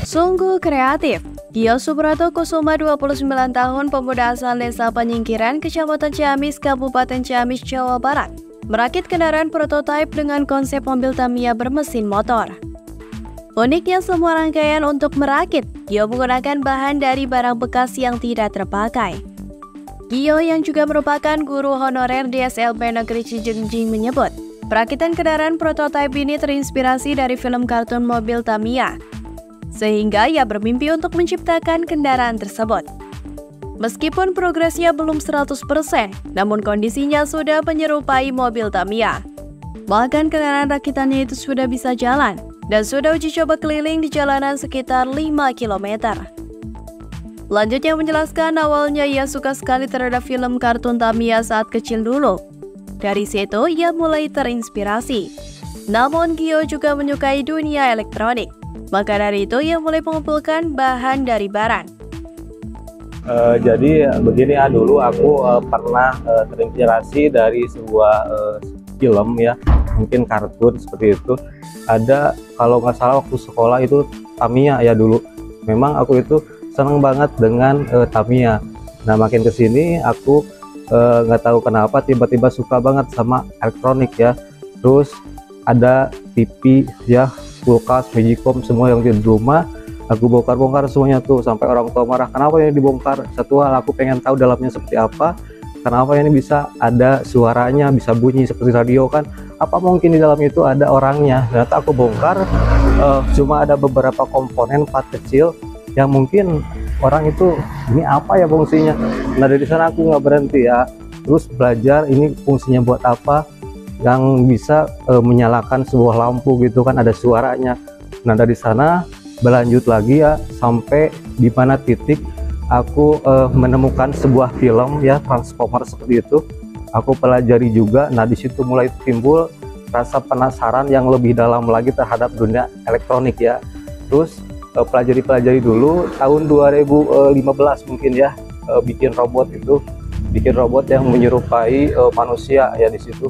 Sungguh kreatif. Gio Subrato Kusuma, 29 tahun, pemuda asal Desa Penyingkiran, Kecamatan Ciamis, Kabupaten Ciamis, Jawa Barat, merakit kendaraan prototipe dengan konsep mobil Tamiya bermesin motor. Uniknya, semua rangkaian untuk merakit, Gio menggunakan bahan dari barang bekas yang tidak terpakai. Gio yang juga merupakan guru honorer di SLB Negeri Cijengjing menyebut, perakitan kendaraan prototipe ini terinspirasi dari film kartun mobil Tamiya, sehingga ia bermimpi untuk menciptakan kendaraan tersebut. Meskipun progresnya belum 100%, namun kondisinya sudah menyerupai mobil Tamiya. Bahkan kendaraan rakitannya itu sudah bisa jalan, dan sudah uji coba keliling di jalanan sekitar 5 km. Lanjutnya menjelaskan awalnya ia suka sekali terhadap film kartun Tamiya saat kecil dulu. Dari situ ia mulai terinspirasi. Namun Gio juga menyukai dunia elektronik. Maka dari itu ia mulai mengumpulkan bahan dari barang. Jadi begini ya, dulu aku pernah terinspirasi dari sebuah film ya, mungkin kartun seperti itu. Ada, kalau nggak salah waktu sekolah itu Tamiya ya dulu. Memang aku itu seneng banget dengan Tamiya. Nah makin kesini aku nggak tahu kenapa tiba-tiba suka banget sama elektronik ya. Terus ada TV ya, kulkas, magicom, semua yang di rumah aku bongkar-bongkar semuanya tuh, sampai orang tua marah, kenapa ini dibongkar? Satu hal, aku pengen tahu dalamnya seperti apa, kenapa ini bisa ada suaranya, bisa bunyi seperti radio kan, apa mungkin di dalam itu ada orangnya? Ternyata aku bongkar, cuma ada beberapa komponen part kecil yang mungkin orang itu, ini apa ya fungsinya? Nah dari sana aku nggak berhenti ya, terus belajar ini fungsinya buat apa, yang bisa menyalakan sebuah lampu gitu kan, ada suaranya. Nah dari sana berlanjut lagi ya, sampai di mana titik aku menemukan sebuah film ya, Transformer seperti itu. Aku pelajari juga. Nah di situ mulai timbul rasa penasaran yang lebih dalam lagi terhadap dunia elektronik ya. Terus pelajari dulu tahun 2015 mungkin ya, bikin robot itu, bikin robot yang menyerupai manusia ya di situ.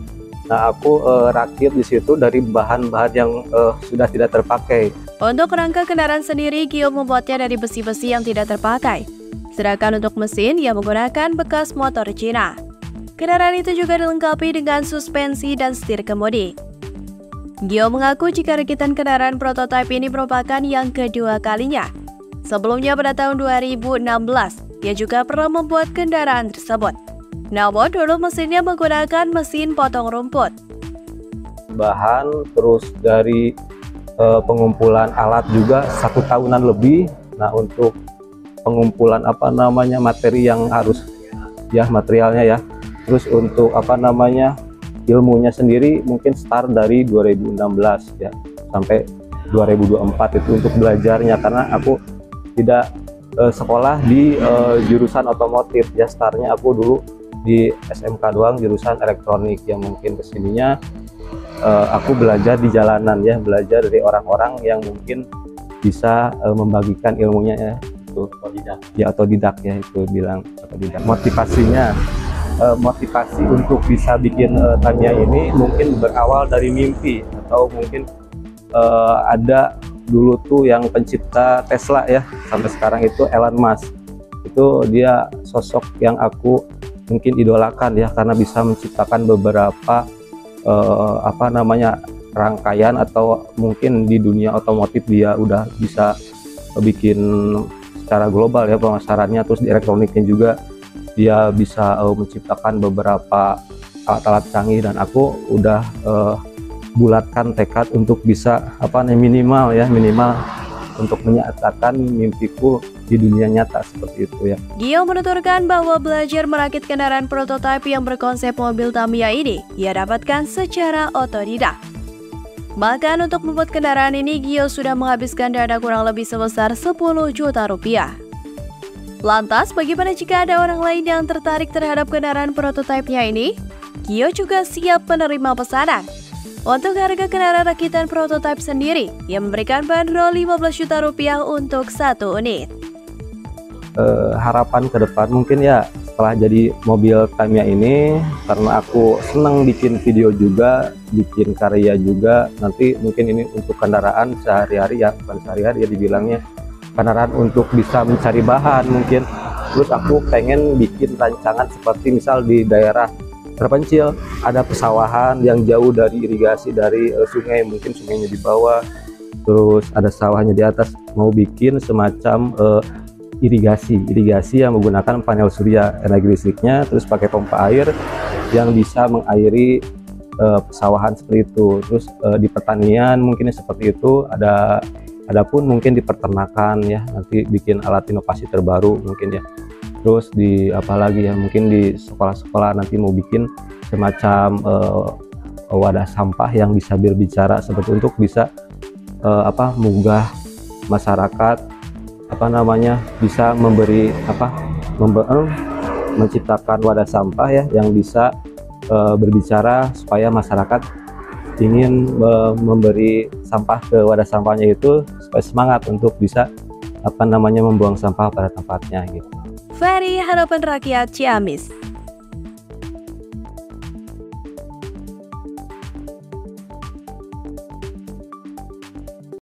Nah, aku rakit di situ dari bahan-bahan yang sudah tidak terpakai. Untuk rangka kendaraan sendiri, Gio membuatnya dari besi-besi yang tidak terpakai. Sedangkan untuk mesin, ia menggunakan bekas motor Cina. Kendaraan itu juga dilengkapi dengan suspensi dan setir kemudi. Gio mengaku jika rakitan kendaraan prototipe ini merupakan yang kedua kalinya. Sebelumnya pada tahun 2016, ia juga pernah membuat kendaraan tersebut. Namun dulu mesinnya menggunakan mesin potong rumput. Bahan terus dari pengumpulan alat juga 1 tahunan lebih. Nah untuk pengumpulan materi yang harus ya, materialnya ya. Terus untuk ilmunya sendiri mungkin start dari 2016 ya sampai 2024 itu untuk belajarnya, karena aku tidak sekolah di jurusan otomotif ya, startnya aku dulu di SMK doang, jurusan elektronik, yang mungkin kesininya aku belajar di jalanan ya, belajar dari orang-orang yang mungkin bisa membagikan ilmunya ya, itu otodidak ya, itu bilang otodidak. Motivasinya, motivasi untuk bisa bikin Tamiya ini mungkin berawal dari mimpi, atau mungkin ada dulu tuh yang pencipta Tesla ya, sampai sekarang itu Elon Musk. Itu dia sosok yang aku mungkin idolakan ya, karena bisa menciptakan beberapa rangkaian, atau mungkin di dunia otomotif dia udah bisa bikin secara global ya pemasarannya. Terus di elektroniknya juga dia bisa menciptakan beberapa alat-alat canggih, dan aku udah bulatkan tekad untuk bisa minimal untuk menyatakan mimpiku di dunia nyata seperti itu ya. Gio menuturkan bahwa belajar merakit kendaraan prototipe yang berkonsep mobil Tamiya ini ia dapatkan secara otodidak. Bahkan untuk membuat kendaraan ini, Gio sudah menghabiskan dana kurang lebih sebesar 10 juta rupiah. Lantas bagaimana jika ada orang lain yang tertarik terhadap kendaraan prototipenya ini? Gio juga siap menerima pesanan. Untuk harga kendaraan rakitan prototipe sendiri, ia memberikan bandrol 15 juta rupiah untuk 1 unit. Harapan ke depan mungkin ya, setelah jadi mobil Tamiya ini, karena aku senang bikin video juga, bikin karya juga, nanti mungkin ini untuk kendaraan sehari-hari ya, bukan sehari-hari ya dibilangnya, kendaraan untuk bisa mencari bahan mungkin. Terus aku pengen bikin rancangan seperti misal di daerah terpencil ada pesawahan yang jauh dari irigasi dari sungai, mungkin sungainya di bawah, terus ada sawahnya di atas, mau bikin semacam irigasi yang menggunakan panel surya, energi listriknya, terus pakai pompa air yang bisa mengairi pesawahan seperti itu. Terus di pertanian mungkin seperti itu, adapun mungkin di peternakan ya, nanti bikin alat inovasi terbaru mungkin ya. Terus di apalagi ya, mungkin di sekolah-sekolah nanti mau bikin semacam wadah sampah yang bisa berbicara seperti untuk bisa menggugah masyarakat, bisa memberi menciptakan wadah sampah ya yang bisa berbicara supaya masyarakat ingin memberi sampah ke wadah sampahnya itu supaya semangat untuk bisa membuang sampah pada tempatnya gitu. Ferry, Harapan Rakyat Ciamis.